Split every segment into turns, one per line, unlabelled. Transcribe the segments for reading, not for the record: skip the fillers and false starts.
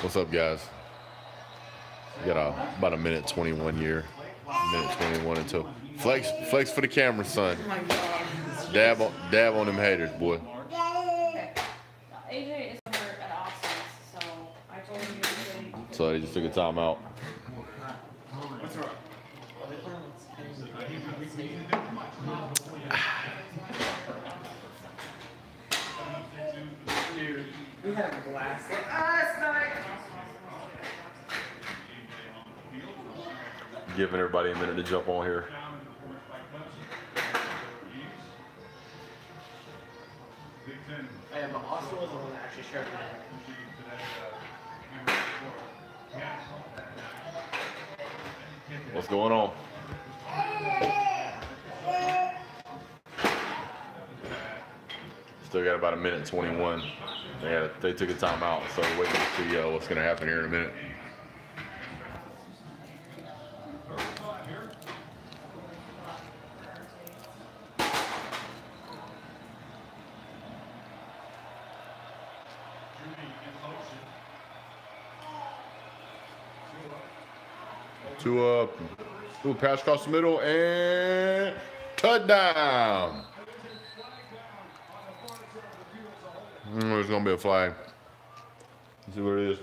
What's up, guys? We got about a minute 21 here. Minute 21 until flex for the camera, son. Dab on them haters, boy.
AJ is over at Austin's, so I told him he was
So they just took a timeout.
What's wrong? Dude, we had a blast last night.
Giving everybody a minute to jump on here.
And Austin was the one that actually shared
What's going on? Still got about a minute 21. They took a timeout, so we're waiting to see what's going to happen here in a minute. Two up. Ooh, pass across the middle and touchdown. There's going to be a flag. Let's see what it is.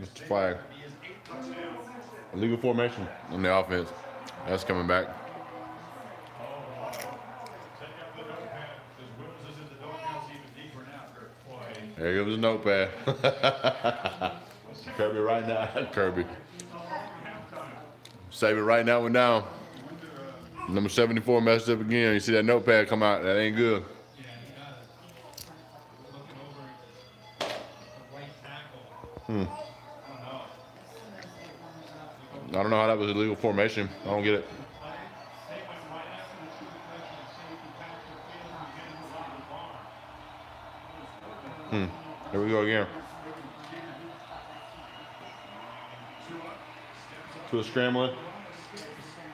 It's a flag. Illegal formation on the offense. That's coming back. There goes the notepad. Kirby right now. Kirby. Save it right now. We're down. Number 74 messed up again. You see that notepad come out. That ain't good. I don't know how that was illegal formation. I don't get it. Here we go again. To a scrambling.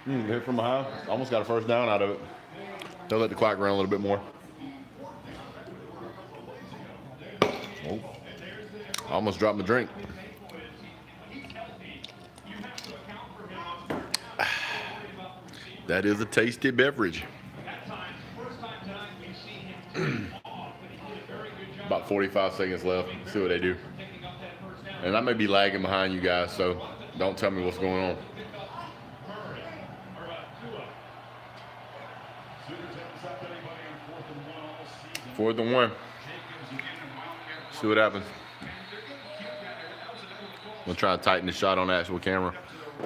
Hit from behind. Almost got a first down out of it. They'll let the clock run a little bit more. Oh. Almost dropped my drink. That is a tasty beverage. About 45 seconds left. Let's see what they do. And I may be lagging behind you guys, so don't tell me what's going on. Fourth and one. See what happens. I'm gonna try to tighten the shot on the actual camera.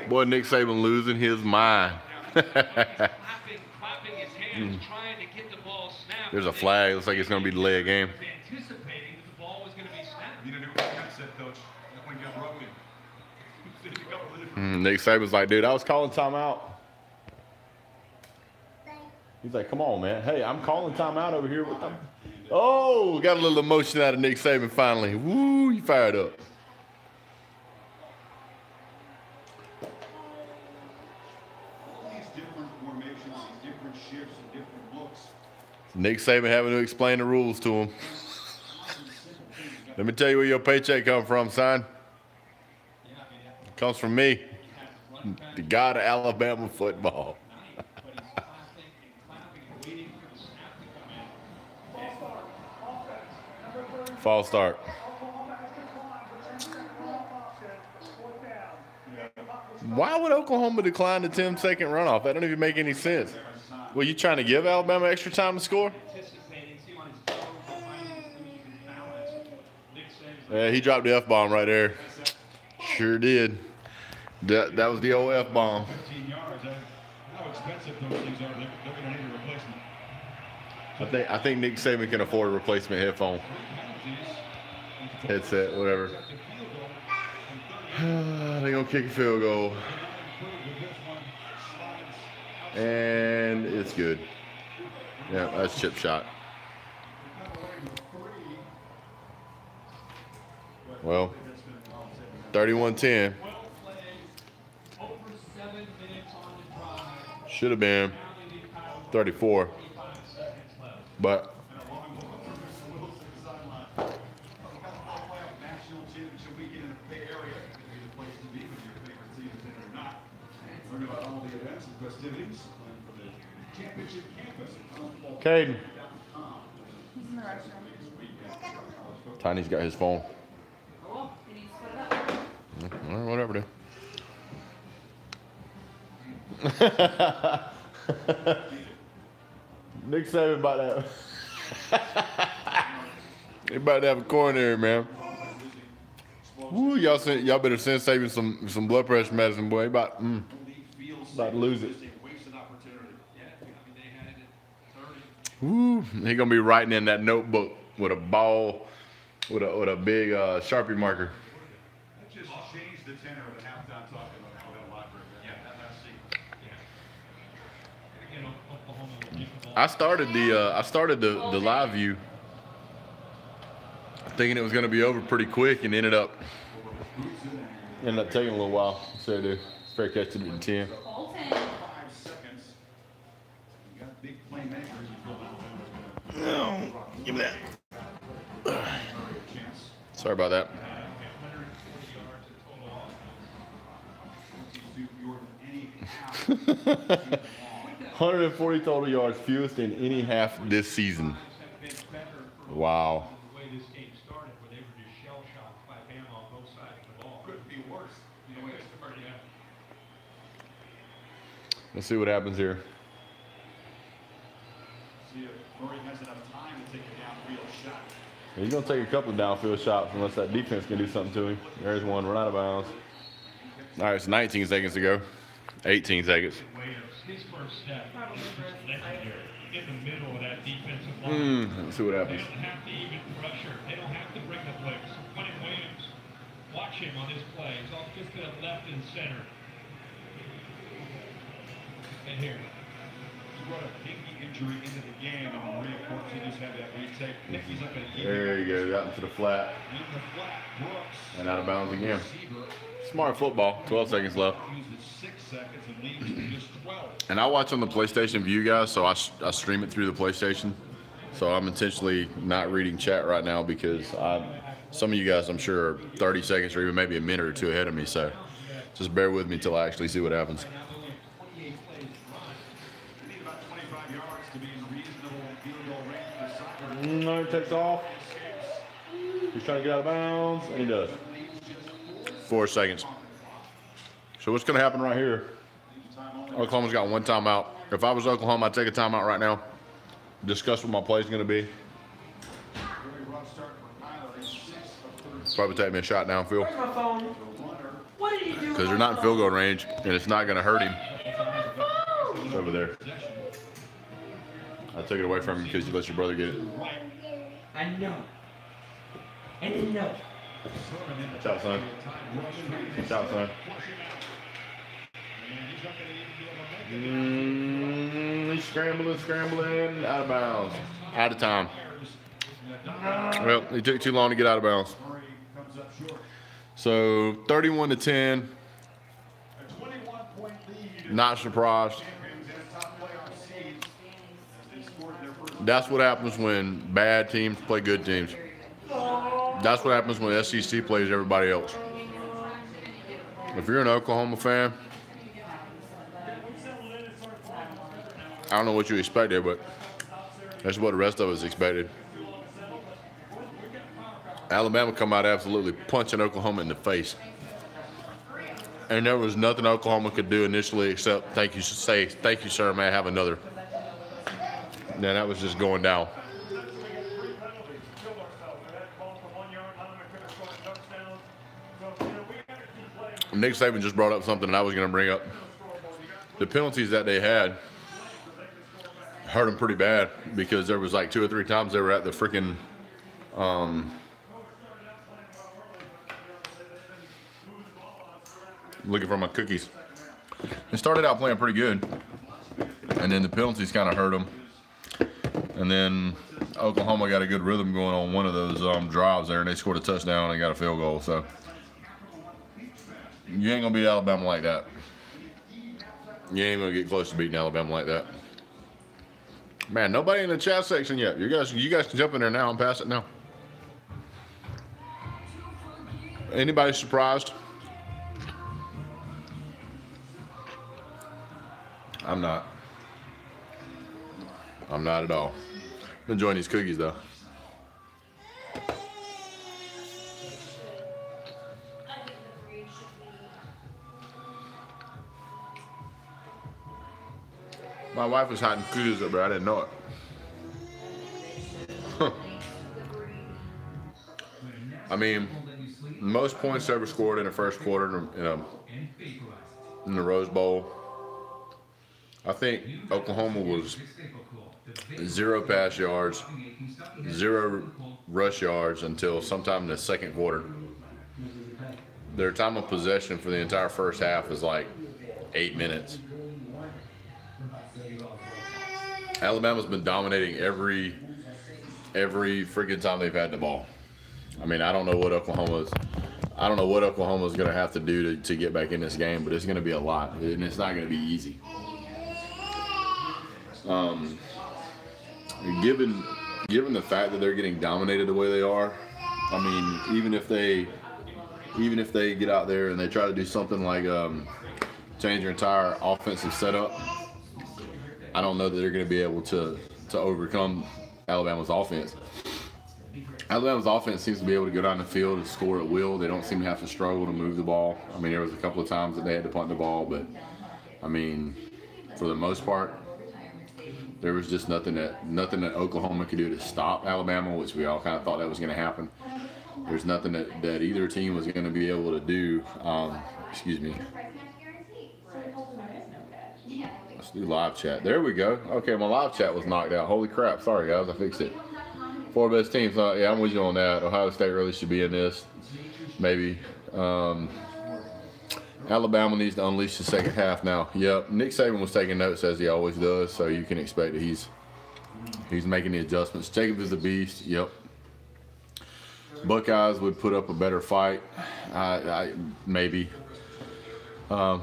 Boy, Nick Saban losing his mind. There's a flag. Looks like it's gonna be delay a game. Nick Saban's like, dude, I was calling timeout. He's like, come on, man. Hey, I'm calling timeout over here with them. Oh, got a little emotion out of Nick Saban finally. Woo, he fired up. Nick Saban having to explain the rules to him. Let me tell you where your paycheck comes from, son. It comes from me, the god of Alabama football. False start. Why would Oklahoma decline the 10-second runoff? That don't even make any sense. Well, you trying to give Alabama extra time to score? Yeah, he dropped the F-bomb right there. Sure did. That was the old F-bomb. I think Nick Saban can afford a replacement headphone. Headset, whatever. They're going to kick a field goal. And it's good. Yeah, that's chip shot. Well, 31-10. Should have been 34. But Caden.
He's in the restroom.
Tiny's got his phone.
Cool. Did you split it up?
Well, whatever, dude. Nick Saban about that. He about to have a coronary, man. Woo, y'all better send Saban some blood pressure medicine, boy. He about to lose it. Woo, he gonna be writing in that notebook with a ball, with a big Sharpie marker.
That just changed the tenor of the halftime talk about Alabama Library. Yeah, that's
I started the live view thinking it was gonna be over pretty quick, and ended up taking a little while. So dude, fair catch to the 10.
Colton.
5 seconds. You got big playmakers.
No, give me that. Sorry about that. 140 total yards, fewest in any half this season. Wow.
The way this game started, where they were just shell-shocked by Bama on both sides of the ball.
Couldn't be worse. You know,
Let's see what happens here.
see if Murray has enough time to take a downfield shot.
He's going to take a couple of downfield shots unless that defense can do something to him. There's one, run out of bounds. All right, it's 19 seconds to go. 18 seconds.
His first step is just legendary. In the middle of that defensive line.
Let's see what
They
happens.
don't have to even pressure. They don't have to bring the blitz. So Quentin Williams, watch him on this play. He's off just to the left and center. And here.
He brought a pinky injury into the game, and Maria, of course, he just had that retake. Pinky's up at
There you go, got into the flat
in the flat. Brooks.
and out of bounds again.
Receiver.
Smart football, 12 seconds left.
Used it 6 seconds and leaves to just 12.
And I watch on the PlayStation View, guys, so I stream it through the PlayStation. So I'm intentionally not reading chat right now because some of you guys, I'm sure, are 30 seconds or even maybe a minute or two ahead of me. So just bear with me until I actually see what happens.
You need about 25 yards to be in reasonable field goal range for soccer.
No, he takes off. He's trying to get out of bounds, and he does. 4 seconds. So what's going to happen right here? Oklahoma's got one timeout. If I was Oklahoma, I'd take a timeout right now. Discuss what my play is going to be. Probably take me a shot downfield.
Where's my phone? What did you do?
Because they're not in field goal range, and it's not going to hurt him. It's over there. I took it away from him because you let your brother get it.
I know. I didn't know.
Watch out, son. Watch out, son. He's scrambling, out of bounds. Out of time. Well, he took too long to get out of bounds. So 31-10. Not surprised. That's what happens when bad teams play good teams. That's what happens when SEC plays everybody else. If you're an Oklahoma fan, I don't know what you expected, but that's what the rest of us expected. Alabama come out absolutely punching Oklahoma in the face. And there was nothing Oklahoma could do initially except thank you, sir, may I have another. Then that was just going down. Nick Saban just brought up something that I was going to bring up. The penalties that they had hurt them pretty bad because there was like 2 or 3 times they were at the freaking looking for my cookies. They started out playing pretty good, and then the penalties kind of hurt them. And then Oklahoma got a good rhythm going on one of those drives there, and they scored a touchdown and got a field goal. So you ain't gonna beat Alabama like that. You ain't gonna get close to beating Alabama like that. Man, nobody in the chat section yet. You guys can jump in there now and pass it now. Anybody surprised? I'm not. I'm not at all. I'm enjoying these cookies though. My wife was hiding cookies up there. I didn't know it. Huh. I mean, most points ever scored in the first quarter in the Rose Bowl. I think Oklahoma was 0 pass yards, 0 rush yards until sometime in the second quarter. Their time of possession for the entire first half is like 8 minutes. Alabama's been dominating every freaking time they've had the ball. I mean, I don't know what Oklahoma's going to have to do to get back in this game, but it's going to be a lot, and it's not going to be easy. Given the fact that they're getting dominated the way they are, I mean, even if they get out there and they try to do something like change their entire offensive setup, I don't know that they're going to be able to overcome Alabama's offense. Alabama's offense seems to be able to go down the field and score at will. They don't seem to have to struggle to move the ball. I mean, there was a couple of times that they had to punt the ball, but I mean, for the most part, there was just nothing that Oklahoma could do to stop Alabama, which we all kind of thought that was going to happen. There's nothing that either team was going to be able to do. Excuse me. Let's do live chat. There we go. Okay, my live chat was knocked out. Holy crap. Sorry, guys. I fixed it. 4 best teams. Yeah, I'm with you on that. Ohio State really should be in this. Maybe. Alabama needs to unleash the second half now. Yep. Nick Saban was taking notes as he always does, so you can expect that he's making the adjustments. Jacob is the beast. Yep. Buckeyes would put up a better fight. Maybe.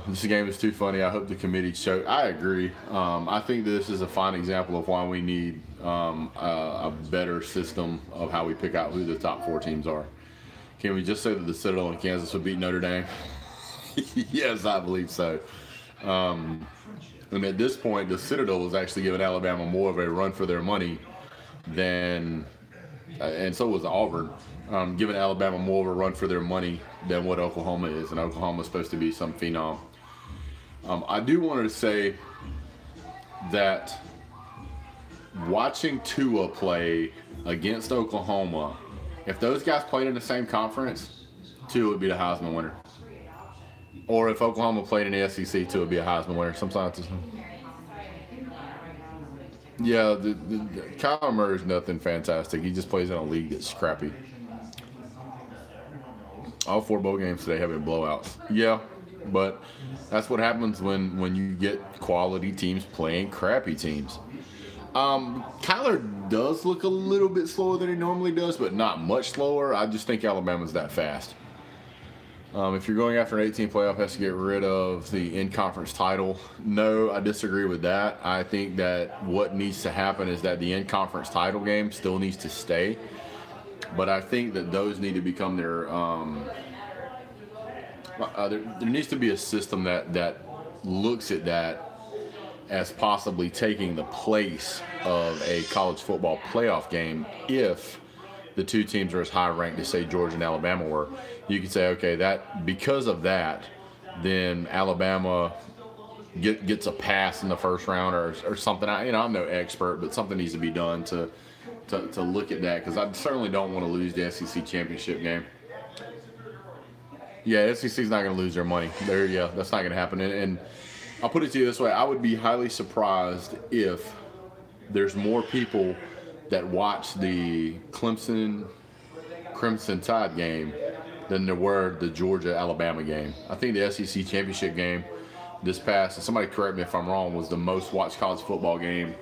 This game is too funny. I hope the committee show. I agree. I think this is a fine example of why we need a better system of how we pick out who the top 4 teams are. Can we just say that the Citadel and Kansas would beat Notre Dame? Yes, I believe so. And at this point, the Citadel was actually giving Alabama more of a run for their money than, and so was Auburn, giving Alabama more of a run for their money than what Oklahoma is. And Oklahoma is supposed to be some phenom. I do want to say that watching Tua play against Oklahoma, if those guys played in the same conference, Tua would be the Heisman winner. Or if Oklahoma played in the SEC, Tua would be a Heisman winner. Sometimes. Yeah, Kyler Murray's nothing fantastic. He just plays in a league that's crappy. All 4 bowl games today have been blowouts. Yeah, but that's what happens when you get quality teams playing crappy teams. Kyler does look a little bit slower than he normally does, but not much slower. I just think Alabama's that fast. If you're going after an 18 playoff, has to get rid of the in-conference title. No, I disagree with that. I think that what needs to happen is that the in-conference title game still needs to stay. But I think that those need to become their there needs to be a system that looks at that as possibly taking the place of a college football playoff game if the 2 teams are as high ranked as, say, Georgia and Alabama were. You could say, okay, that because of that, then Alabama gets a pass in the first round or something. I'm no expert, but something needs to be done to look at that, because I certainly don't want to lose the SEC championship game. Yeah, SEC's not going to lose their money. Yeah, that's not going to happen. And I'll put it to you this way: I would be highly surprised if there's more people that watch the Clemson Crimson Tide game than there were the Georgia-Alabama game. I think the SEC championship game this past, and somebody correct me if I'm wrong, was the most watched college football game.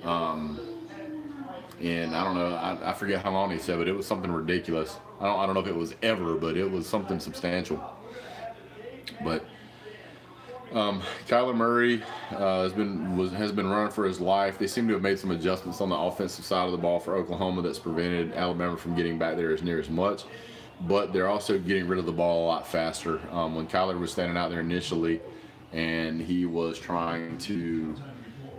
And I don't know, I forget how long he said, but it was something ridiculous. I don't know if it was ever, but it was something substantial. But Kyler Murray has been running for his life. They seem to have made some adjustments on the offensive side of the ball for Oklahoma that's prevented Alabama from getting back there as near as much. But they're also getting rid of the ball a lot faster. When Kyler was standing out there initially, and he was trying to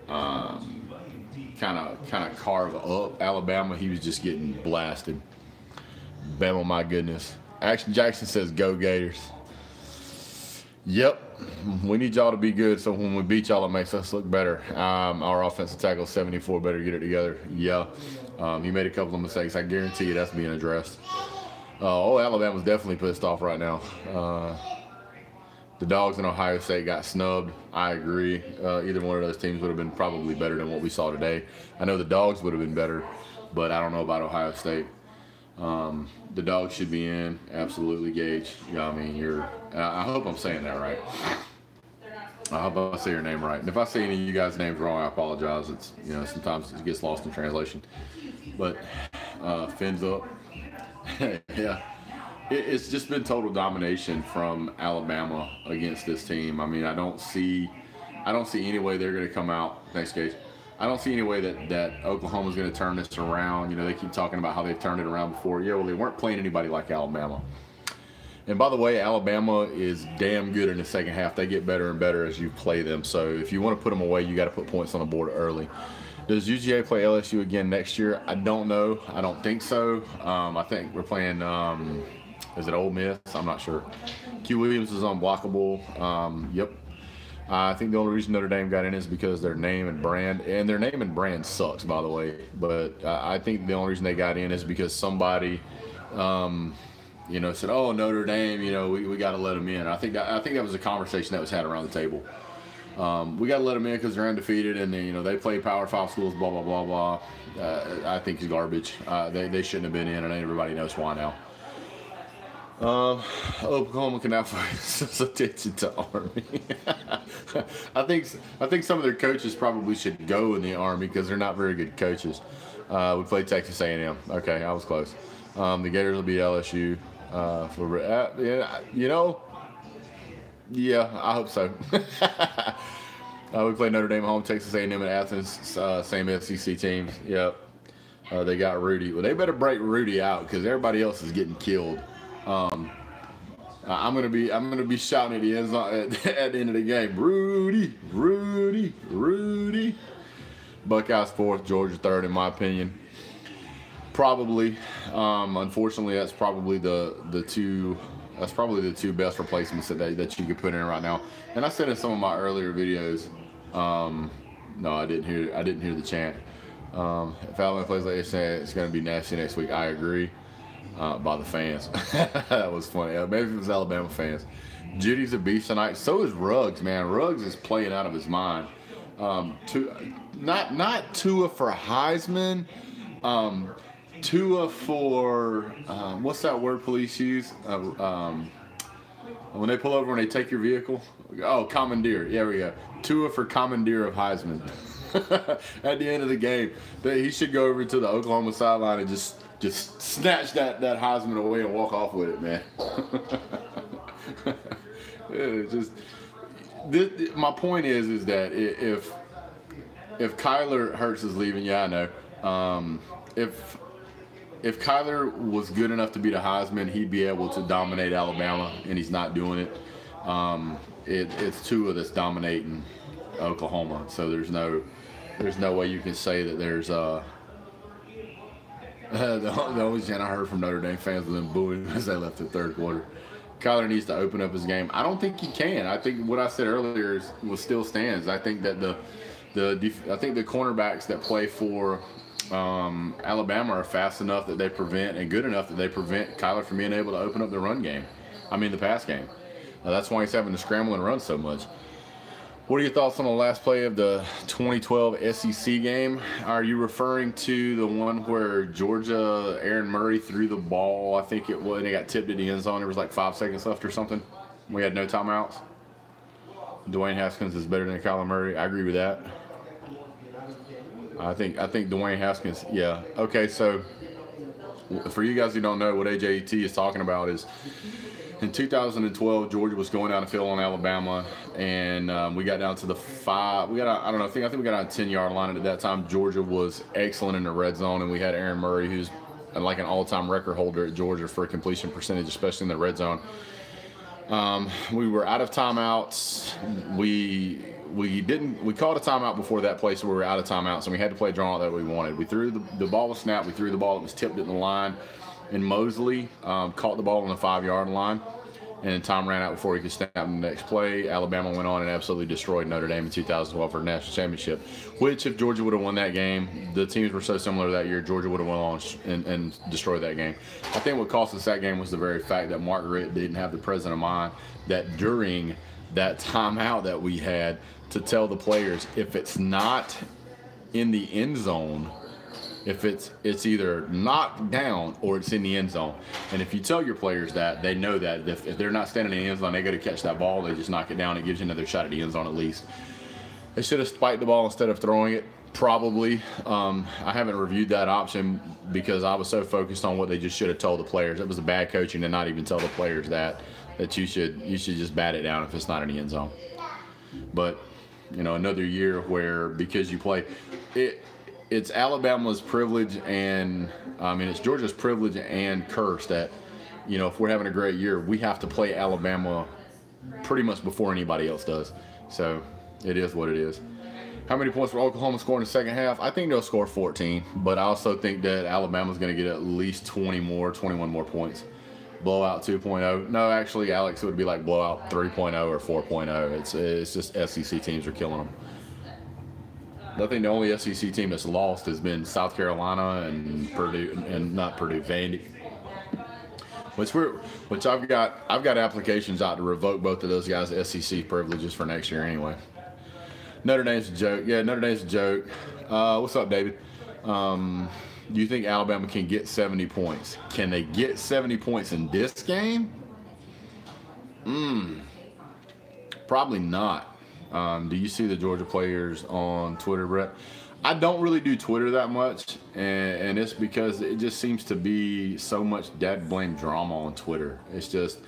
kind of carve up Alabama. He was just getting blasted. Bama, my goodness. Action Jackson says, "Go Gators." Yep, we need y'all to be good, so when we beat y'all, it makes us look better. Our offensive tackle 74 better get it together. Yeah, he made a couple of mistakes. I guarantee you that's being addressed. Alabama's definitely pissed off right now. The Dogs in Ohio State got snubbed. I agree. Either one of those teams would have been probably better than what we saw today. I know the Dogs would have been better, but I don't know about Ohio State. The Dogs should be in, absolutely, Gage. Yeah, I mean, I hope I'm saying that right. I hope I say your name right. And if I say any of you guys' names wrong, I apologize. It's, sometimes it gets lost in translation. But fins up. Yeah. It's just been total domination from Alabama against this team. I mean, I don't see any way they're going to come out. Thanks, Gage. I don't see any way that Oklahoma's going to turn this around. They keep talking about how they've turned it around before. Yeah, well, they weren't playing anybody like Alabama. And by the way, Alabama is damn good in the second half. They get better and better as you play them. So if you want to put them away, you got to put points on the board early. Does UGA play LSU again next year? I don't know. I don't think so. I think we're playing, is it Ole Miss? I'm not sure. Q Williams is unblockable. Yep. I think the only reason Notre Dame got in is because their name and brand, and their name and brand sucks, by the way. But I think the only reason they got in is because somebody, said, "Oh, Notre Dame, we got to let them in." I think that was a conversation that was had around the table. We got to let them in because they're undefeated, and then they play Power 5 schools, blah blah blah blah. I think it's garbage. They shouldn't have been in, and everybody knows why now. Oklahoma can now focus attention to Army. I think some of their coaches probably should go in the Army because they're not very good coaches. We played Texas A&M. Okay, I was close. The Gators will beat LSU. Yeah, I hope so. We play Notre Dame at home, Texas A&M at Athens, same SEC teams. Yep. They got Rudy. Well, they better break Rudy out because everybody else is getting killed. I'm gonna be shouting at the end zone at the end of the game. Rudy, Rudy, Rudy. Buckeyes 4th, Georgia 3rd, in my opinion. Probably. Unfortunately, that's probably the two best replacements that you could put in right now. And I said in some of my earlier videos. No, I didn't hear the chant. If Alabama plays like this, it's gonna be nasty next week. I agree. By the fans. That was funny. Maybe it was Alabama fans. Judy's a beast tonight. So is Ruggs, man. Ruggs is playing out of his mind. Not Tua for Heisman. Tua for what's that word police use? When they pull over and they take your vehicle. Oh, commandeer. There we go. Tua for commandeer of Heisman. At the end of the game, he should go over to the Oklahoma sideline and just snatch that Heisman away and walk off with it, man. My point is that if Kyler Hurts is leaving, yeah, I know. If Kyler was good enough to beat a Heisman, he'd be able to dominate Alabama, and he's not doing it. It's Tua that's dominating Oklahoma, so there's no way you can say that there's the only chant I heard from Notre Dame fans was them booing as they left the third quarter. Kyler needs to open up his game. I don't think he can. I think what I said earlier still stands. I think that the cornerbacks that play for Alabama are fast enough that they prevent, and good enough that they prevent Kyler from being able to open up the run game. I mean the pass game. That's why he's having to scramble and run so much. What are your thoughts on the last play of the 2012 SEC game? Are you referring to the one where Georgia, Aaron Murray threw the ball, I think it was, and it got tipped at the end zone? There was like 5 seconds left or something. We had no timeouts. Dwayne Haskins is better than Kyler Murray. I agree with that. I think Dwayne Haskins, yeah. Okay, so for you guys who don't know, what AJT is talking about is in 2012, Georgia was going down the field on Alabama, and we got down to the 5. I think we got on a 10-yard line, and at that time, Georgia was excellent in the red zone, and we had Aaron Murray, who's like an all-time record holder at Georgia for completion percentage, especially in the red zone. We were out of timeouts. We called a timeout before that play, so we were out of timeouts, and we had to play draw that we wanted. We threw the ball was snapped. We threw the ball that was tipped at the line, and Mosley caught the ball on the 5-yard line, and time ran out before he could snap the next play. Alabama went on and absolutely destroyed Notre Dame in 2012 for the national championship, which if Georgia would have won that game, the teams were so similar that year, Georgia would have went on and destroyed that game. I think what cost us that game was the very fact that Mark Richt didn't have the presence of mind that during that timeout that we had to tell the players, if it's not in the end zone, if it's either knocked down or it's in the end zone. And if you tell your players that, they know that if they're not standing in the end zone, they go to catch that ball, they just knock it down. It gives you another shot at the end zone at least. They should have spiked the ball instead of throwing it, probably. I haven't reviewed that option because I was so focused on what they just should have told the players. It was a bad coaching to not even tell the players that you should just bat it down if it's not in the end zone. But, you know, another year where because you play it's Alabama's privilege and it's Georgia's privilege and curse that, you know, if we're having a great year, we have to play Alabama pretty much before anybody else does. So it is what it is. How many points will Oklahoma score in the second half? I think they'll score 14, but I also think that Alabama's going to get at least 21 more points. Blowout 2.0. No, actually, Alex, it would be like blowout 3.0 or 4.0. It's just SEC teams are killing them. I think the only SEC team that's lost has been South Carolina and Purdue, and not Purdue, Vandy. Which I've got applications out to revoke both of those guys' SEC privileges for next year anyway. Notre Dame's a joke. Yeah, Notre Dame's a joke. What's up, David? Do you think Alabama can get 70 points? Can they get 70 points in this game? Probably not. Do you see the Georgia players on Twitter, Brett? I don't really do Twitter that much, and it's because it just seems to be so much dad blame drama on Twitter. It's just,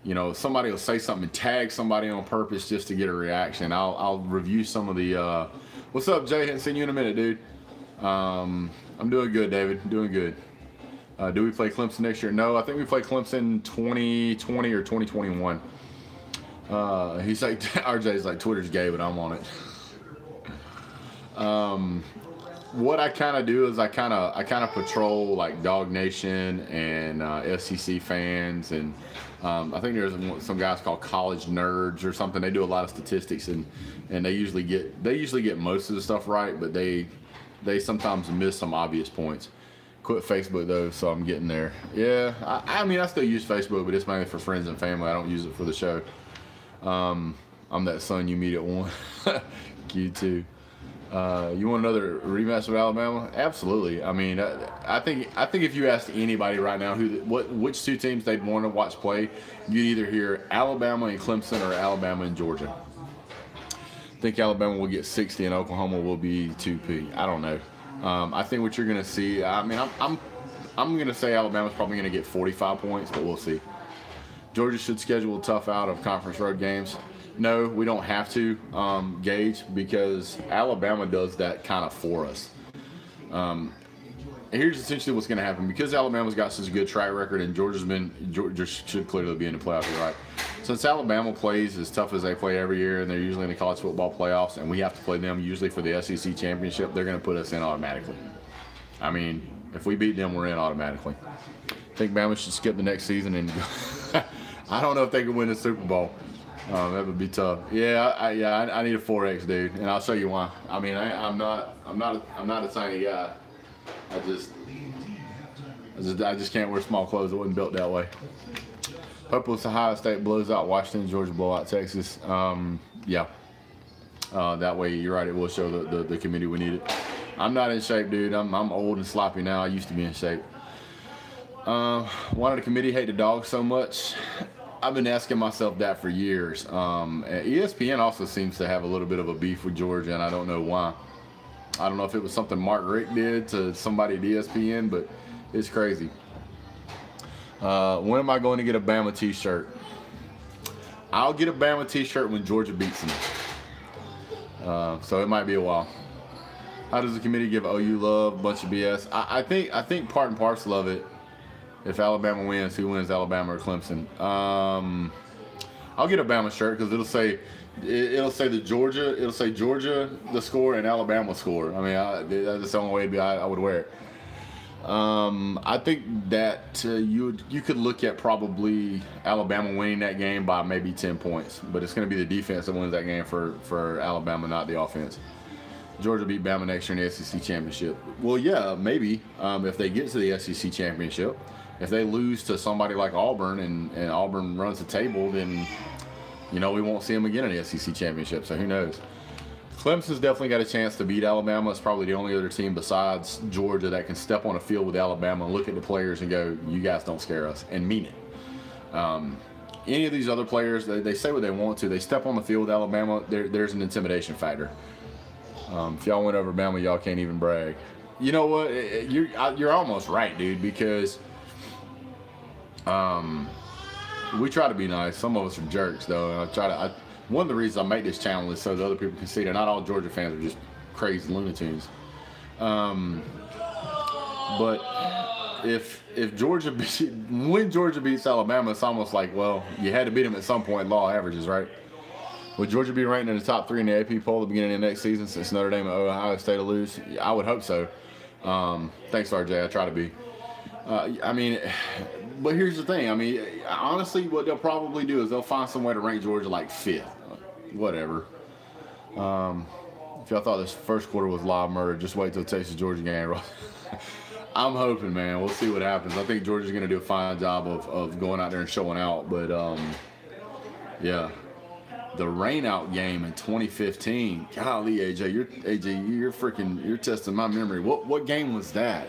you know, somebody will say something and tag somebody on purpose just to get a reaction. I'll review some of the what's up, Jay? Haven't seen you in a minute, dude. I'm doing good, David. Doing good. Do we play Clemson next year? No, I think we play Clemson 2020 or 2021. He's like, RJ's like, Twitter's gay, but I'm on it. What I kind of do is I kind of patrol like Dog Nation and SEC fans, and I think there's some guys called College Nerds or something. They do a lot of statistics, and they usually get most of the stuff right, but they sometimes miss some obvious points. Quit Facebook though, so I'm getting there. Yeah, I mean I still use Facebook, but it's mainly for friends and family. I don't use it for the show. I'm that son you meet at 1. You too. You want another rematch with Alabama? Absolutely. I mean, I think if you asked anybody right now which two teams they'd want to watch play, you'd either hear Alabama and Clemson or Alabama and Georgia. I think Alabama will get 60 and Oklahoma will be 2P. I don't know. I think what you're going to see. I mean, I'm going to say Alabama's probably going to get 45 points, but we'll see. Georgia should schedule a tough out of conference road games. No, we don't have to, Gage, because Alabama does that kind of for us. Here's essentially what's going to happen. Because Alabama's got such a good track record and Georgia should clearly be in the playoffs, you're right. Since Alabama plays as tough as they play every year, and they're usually in the college football playoffs, and we have to play them usually for the SEC championship, they're going to put us in automatically. I mean, if we beat them, we're in automatically. I think Bama should skip the next season and I don't know if they can win the Super Bowl. That would be tough. Yeah, I need a 4X, dude, and I'll show you why. I mean, I'm not a tiny guy. I just can't wear small clothes. I wasn't built that way. Hopeless Ohio State blows out Washington, Georgia blow out Texas. Yeah. That way, you're right. It will show the committee we need it. I'm not in shape, dude. I'm old and sloppy now. I used to be in shape. Why did the committee hate the Dogs so much? I've been asking myself that for years. ESPN also seems to have a little bit of a beef with Georgia, and I don't know why. I don't know if it was something Mark Richt did to somebody at ESPN, but it's crazy. When am I going to get a Bama t-shirt? I'll get a Bama t-shirt when Georgia beats them. So it might be a while. How does the committee give OU love? Bunch of BS. I think part and parcel of it. If Alabama wins, who wins, Alabama or Clemson? I'll get a Bama shirt because it'll say Georgia the score and Alabama score. I mean, that's the only way I would wear it. I think that you could look at probably Alabama winning that game by maybe 10 points, but it's going to be the defense that wins that game for Alabama, not the offense. Georgia beat Bama next year in the SEC championship. Well, yeah, maybe if they get to the SEC championship. If they lose to somebody like Auburn and Auburn runs the table, then we won't see them again in the SEC championship. So who knows? Clemson's definitely got a chance to beat Alabama. It's probably the only other team besides Georgia that can step on a field with Alabama and look at the players and go, "You guys don't scare us," and mean it. Any of these other players, they say what they want to. They step on the field with Alabama. There's an intimidation factor. If y'all went over Bama, y'all can't even brag. You know what? You're almost right, dude, because we try to be nice. Some of us are jerks, though. And one of the reasons I make this channel is so that other people can see that not all Georgia fans are just crazy Looney Tunes. But if when Georgia beats Alabama, it's almost like, well, you had to beat them at some point. Law averages, right? Would Georgia be ranked in the top 3 in the AP poll at the beginning of next season since Notre Dame and Ohio State will lose? I would hope so. Thanks, RJ. I try to be. But here's the thing. Honestly, what they'll probably do is they'll find some way to rank Georgia like 5th. Whatever. If y'all thought this first quarter was live murder, just wait till Texas-Georgia game. I'm hoping, man. We'll see what happens. I think Georgia's going to do a fine job of going out there and showing out. But, yeah. The rainout game in 2015. Golly, AJ, you're testing my memory. What game was that?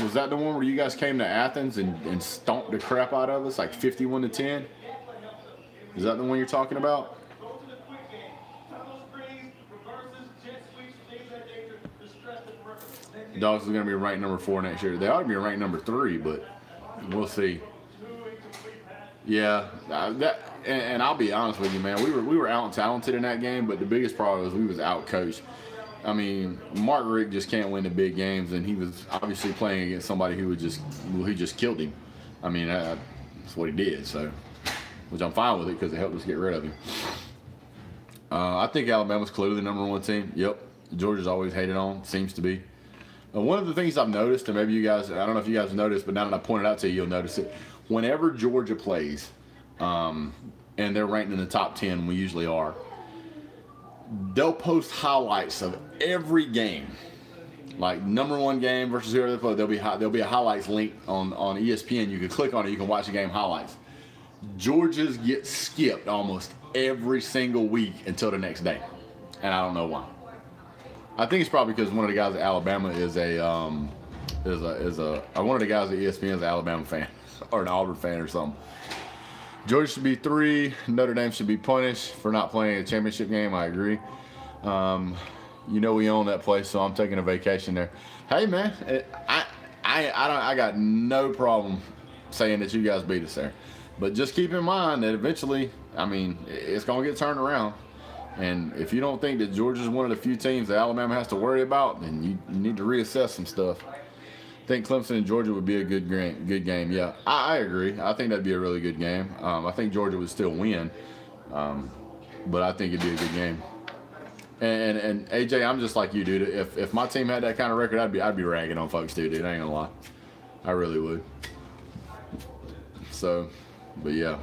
Was that the one where you guys came to Athens and stomped the crap out of us, like 51-10? Is that the one you're talking about? Dogs are going to be ranked number 4 next year. They ought to be ranked number 3, but we'll see. Yeah, and I'll be honest with you, man. We were out talented in that game, but the biggest problem was we was out coached. Mark Richt just can't win the big games, and he was obviously playing against somebody who just killed him. That's what he did. So, which I'm fine with it because it helped us get rid of him. I think Alabama's clearly the number 1 team. Yep, Georgia's always hated on. Seems to be. One of the things I've noticed, and maybe you guys, I don't know if you guys noticed, but now that I pointed out to you, you'll notice it. Whenever Georgia plays, and they're ranked in the top 10, we usually are, they'll post highlights of every game, like number 1 game versus whoever they play. There'll be a highlights link on ESPN. You can click on it. You can watch the game highlighs. Georgia's get skipped almost every single week until the next day, and I don't know why. I think it's probably because one of the guys at Alabama is one of the guys at ESPN is an Alabama fan or an Auburn fan or something. Georgia should be 3. Notre Dame should be punished for not playing a championship game. I agree. We own that place, so I'm taking a vacation there. Hey, man, I got no problem saying that you guys beat us there, but just keep in mind that eventually, it's gonna get turned around. And if you don't think that Georgia's one of the few teams that Alabama has to worry about, then you need to reassess some stuff. I think Clemson and Georgia would be a good game. Yeah, I agree. I think that'd be a really good game. I think Georgia would still win, but I think it'd be a good game. And AJ, I'm just like you, dude. If my team had that kind of record, I'd be ragging on folks too, dude. I ain't gonna lie, I really would. So, but yeah.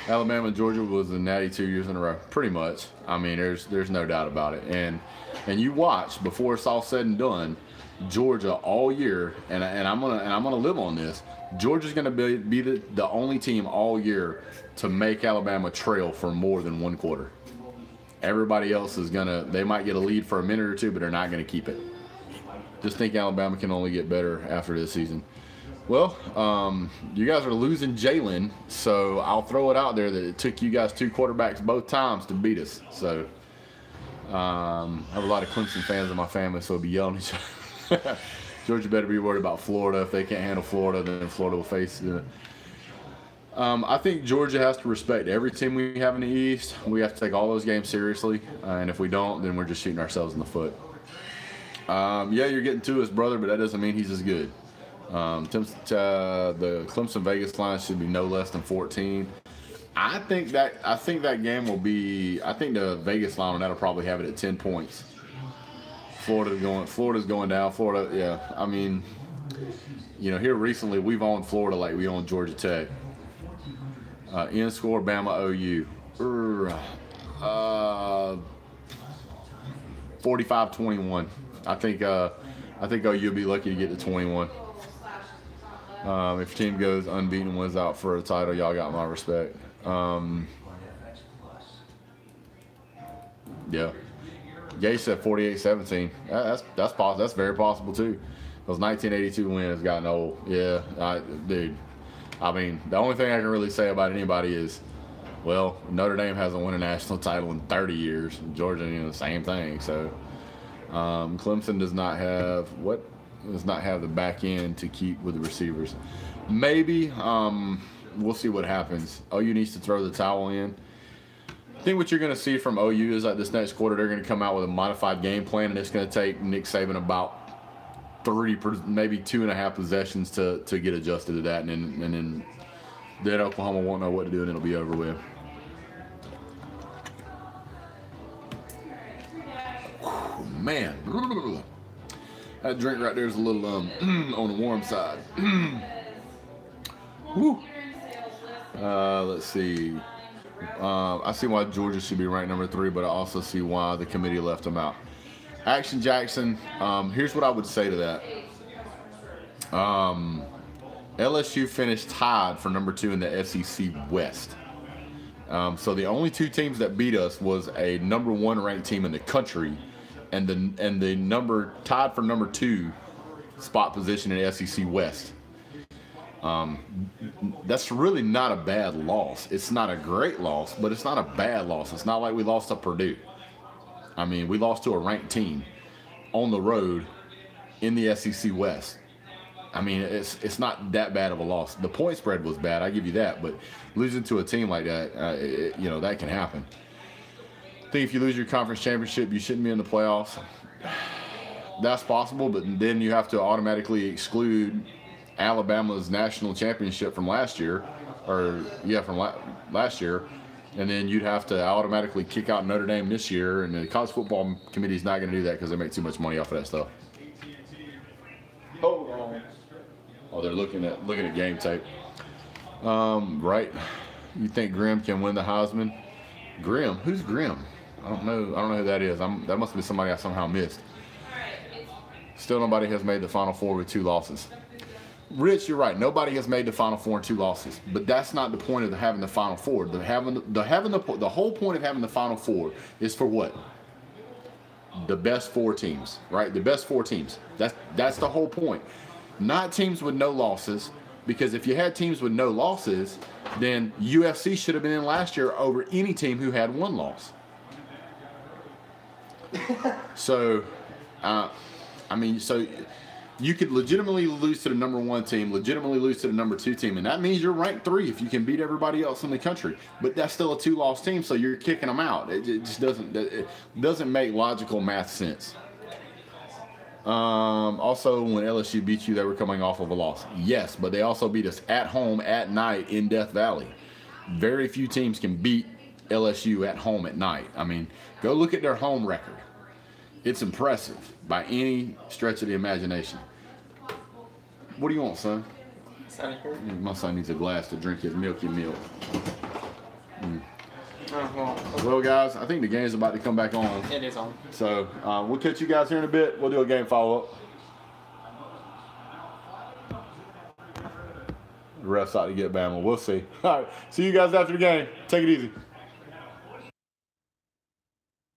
Alabama and Georgia was the Natty 2 years in a row, pretty much. There's no doubt about it. And you watch before it's all said and done, Georgia all year, and I'm gonna live on this. Georgia's gonna be the only team all year to make Alabama trail for more than 1 quarter. Everybody else they might get a lead for a minute or 2, but they're not gonna keep it. Just think Alabama can only get better after this season. Well, you guys are losing Jalen, so I'll throw it out there that it took you guys 2 quarterbacks both times to beat us. So I have a lot of Clemson fans in my family, so we'll be yelling at each other. Georgia better be worried about Florida. If they can't handle Florida, then Florida will face it. I think Georgia has to respect every team we have in the East. We have to take all those games seriously, and if we don't, then we're just shooting ourselves in the foot. Yeah, you're getting to his brother, but that doesn't mean he's as good. The Clemson Vegas line should be no less than 14. I think that game will be. I think the Vegas line on that'll probably have it at 10 points. Florida's going down. Florida, yeah. I mean, you know, here recently we've owned Florida like we owned Georgia Tech. In score Bama OU. 45-21. I think OU will be lucky to get to 21. If your team goes unbeaten and wins out for a title, y'all got my respect. Yeah. Gay said 48-17. That's possible. That's very possible too. Those 1982 win has gotten old. Yeah, dude. I mean, the only thing I can really say about anybody is, well, Notre Dame hasn't won a national title in 30 years. Georgia, you know, the same thing. So, Clemson does not have the back end to keep with the receivers. Maybe we'll see what happens. OU needs to throw the towel in. I think what you're going to see from OU is that this next quarter they're going to come out with a modified game plan, and it's going to take Nick Saban about 3, maybe 2.5 possessions to get adjusted to that, and then Oklahoma won't know what to do, and it'll be over with. Whew, man, that drink right there is a little on the warm side. Whew. Let's see. I see why Georgia should be ranked number 3, but I also see why the committee left them out. Action Jackson, here's what I would say to that. LSU finished tied for number 2 in the SEC West. So the only 2 teams that beat us was a number 1 ranked team in the country and the number tied for number 2 spot position in the SEC West. That's really not a bad loss. It's not a great loss, but it's not a bad loss. It's not like we lost to Purdue. I mean, we lost to a ranked team on the road in the SEC West. I mean, it's not that bad of a loss. The point spread was bad, I give you that, but losing to a team like that, you know, that can happen. I think if you lose your conference championship, you shouldn't be in the playoffs. That's possible, but then you have to automatically exclude Alabama's national championship from last year, last year, and then you'd have to automatically kick out Notre Dame this year, and the college football committee is not going to do that because they make too much money off of that stuff. Oh, they're looking at game tape. Right? You think Grimm can win the Heisman? Grimm? Who's Grimm? I don't know who that is. That must be somebody I somehow missed. Still, nobody has made the Final Four with 2 losses. Rich, you're right. Nobody has made the Final Four and 2 losses, but that's not the point of having the Final Four. The whole point of having the Final Four is for what? The best 4 teams, right? The best 4 teams. That's the whole point. Not teams with no losses, because if you had teams with no losses, then UFC should have been in last year over any team who had 1 loss. So, I mean, so you could legitimately lose to the number 1 team, legitimately lose to the number 2 team, and that means you're ranked 3 if you can beat everybody else in the country. But that's still a 2-loss team, so you're kicking them out. It just doesn't make logical math sense. Also, when LSU beat you, they were coming off of a loss. Yes, but they also beat us at home at night in Death Valley. Very few teams can beat LSU at home at night. I mean, go look at their home record. It's impressive by any stretch of the imagination. What do you want, son? My son needs a glass to drink his milky milk. Well, guys, I think the game's about to come back on.
It is on.
So we'll catch you guys here in a bit. We'll do a game follow-up. The ref's out to get Bama. We'll see. All right. See you guys after the game. Take it easy.